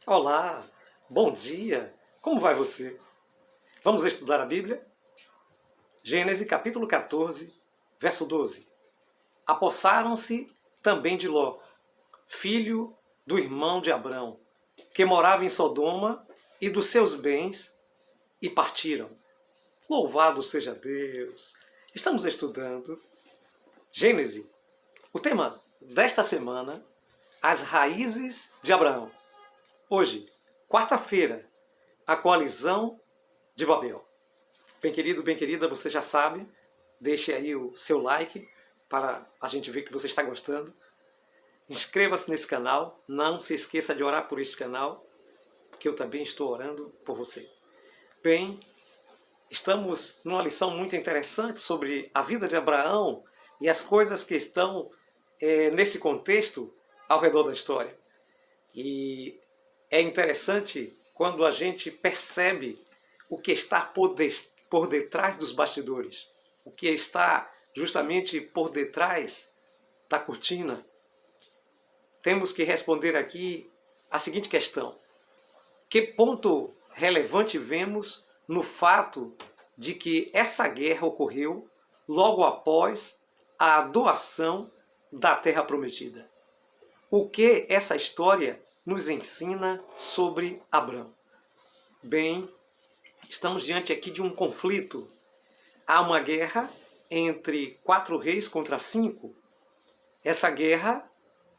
Olá, bom dia, como vai você? Vamos estudar a Bíblia? Gênesis capítulo 14, verso 12. Apossaram-se também de Ló, filho do irmão de Abrão, que morava em Sodoma, e dos seus bens, e partiram. Louvado seja Deus! Estamos estudando Gênesis. O tema desta semana, as raízes de Abraão. Hoje, quarta-feira, a coalizão de Babel. Bem querido, bem querida, você já sabe, deixe aí o seu like para a gente ver que você está gostando. Inscreva-se nesse canal, não se esqueça de orar por este canal, porque eu também estou orando por você. Bem, estamos numa lição muito interessante sobre a vida de Abraão e as coisas que estão nesse contexto ao redor da história. E é interessante quando a gente percebe o que está por detrás dos bastidores, o que está justamente por detrás da cortina. Temos que responder aqui a seguinte questão: que ponto relevante vemos no fato de que essa guerra ocorreu logo após a doação da Terra Prometida? O que essa história nos ensina sobre Abrão? Bem, estamos diante aqui de um conflito. Há uma guerra entre 4 reis contra 5. Essa guerra,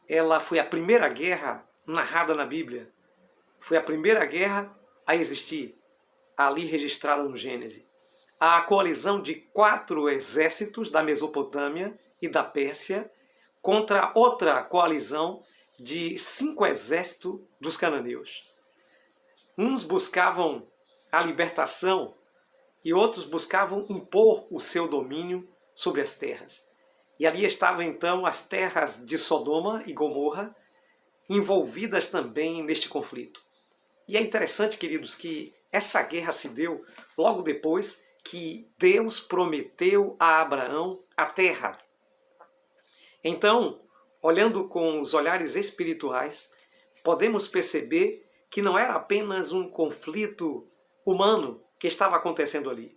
ela foi a primeira guerra narrada na Bíblia. Foi a primeira guerra a existir, ali registrada no Gênesis. A coalizão de 4 exércitos da Mesopotâmia e da Pérsia contra outra coalizão de 5 exércitos dos cananeus. Uns buscavam a libertação e outros buscavam impor o seu domínio sobre as terras. E ali estavam então as terras de Sodoma e Gomorra envolvidas também neste conflito. E é interessante, queridos, que essa guerra se deu logo depois que Deus prometeu a Abraão a terra. Então, olhando com os olhares espirituais, podemos perceber que não era apenas um conflito humano que estava acontecendo ali.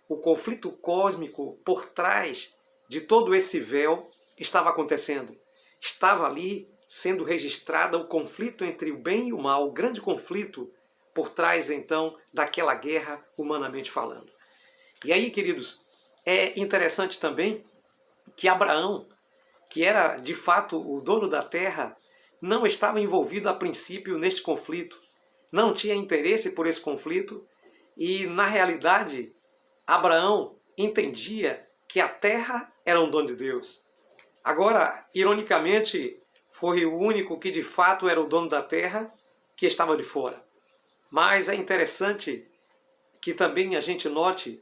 O conflito cósmico por trás de todo esse véu estava acontecendo. Estava ali sendo registrado o conflito entre o bem e o mal, o grande conflito por trás, então, daquela guerra, humanamente falando. E aí, queridos, é interessante também que Abraão, que era de fato o dono da terra, não estava envolvido a princípio neste conflito, não tinha interesse por esse conflito e, na realidade, Abraão entendia que a terra era um dom de Deus. Agora, ironicamente, foi o único que de fato era o dono da terra que estava de fora. Mas é interessante que também a gente note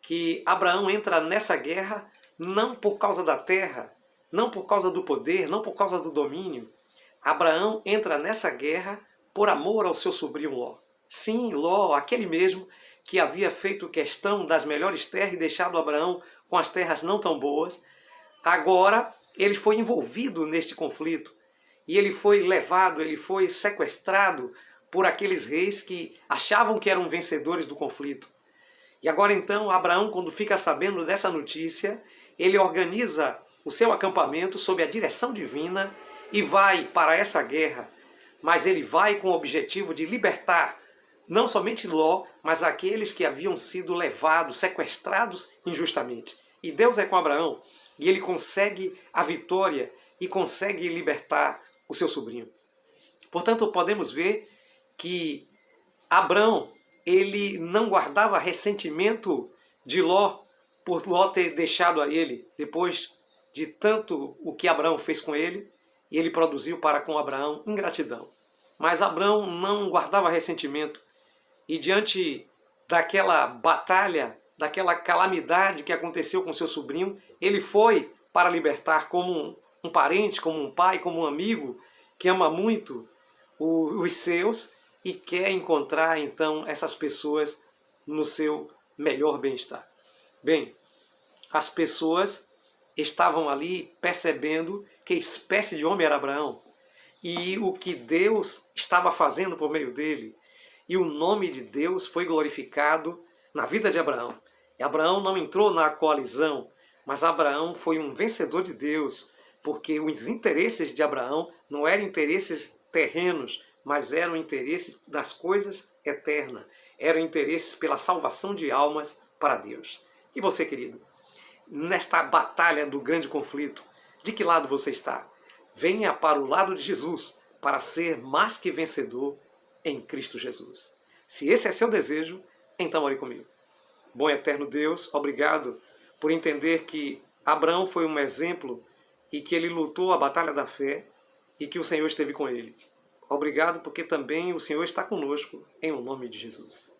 que Abraão entra nessa guerra não por causa da terra, não por causa do poder, não por causa do domínio. Abraão entra nessa guerra por amor ao seu sobrinho Ló. Sim, Ló, aquele mesmo que havia feito questão das melhores terras e deixado Abraão com as terras não tão boas. Agora ele foi envolvido neste conflito e ele foi levado, ele foi sequestrado por aqueles reis que achavam que eram vencedores do conflito. E agora então Abraão, quando fica sabendo dessa notícia, ele organiza o seu acampamento sob a direção divina e vai para essa guerra. Mas ele vai com o objetivo de libertar não somente Ló, mas aqueles que haviam sido levados, sequestrados injustamente. E Deus é com Abraão e ele consegue a vitória e consegue libertar o seu sobrinho. Portanto, podemos ver que Abrão, ele não guardava ressentimento de Ló por Ló ter deixado a ele depois de tanto o que Abraão fez com ele, e ele produziu para com Abraão ingratidão. Mas Abraão não guardava ressentimento e diante daquela batalha, daquela calamidade que aconteceu com seu sobrinho, ele foi para libertar como um parente, como um pai, como um amigo que ama muito os seus e quer encontrar então essas pessoas no seu melhor bem-estar. Bem, as pessoas estavam ali percebendo que espécie de homem era Abraão. e o que Deus estava fazendo por meio dele. E o nome de Deus foi glorificado na vida de Abraão. E Abraão não entrou na coalizão, mas Abraão foi um vencedor de Deus, porque os interesses de Abraão não eram interesses terrenos, mas eram interesses das coisas eternas. Eram interesses pela salvação de almas para Deus. E você, querido, nesta batalha do grande conflito, de que lado você está? Venha para o lado de Jesus para ser mais que vencedor em Cristo Jesus. Se esse é seu desejo, então ore comigo. Bom e eterno Deus, obrigado por entender que Abraão foi um exemplo e que ele lutou a batalha da fé e que o Senhor esteve com ele. Obrigado porque também o Senhor está conosco, em nome de Jesus.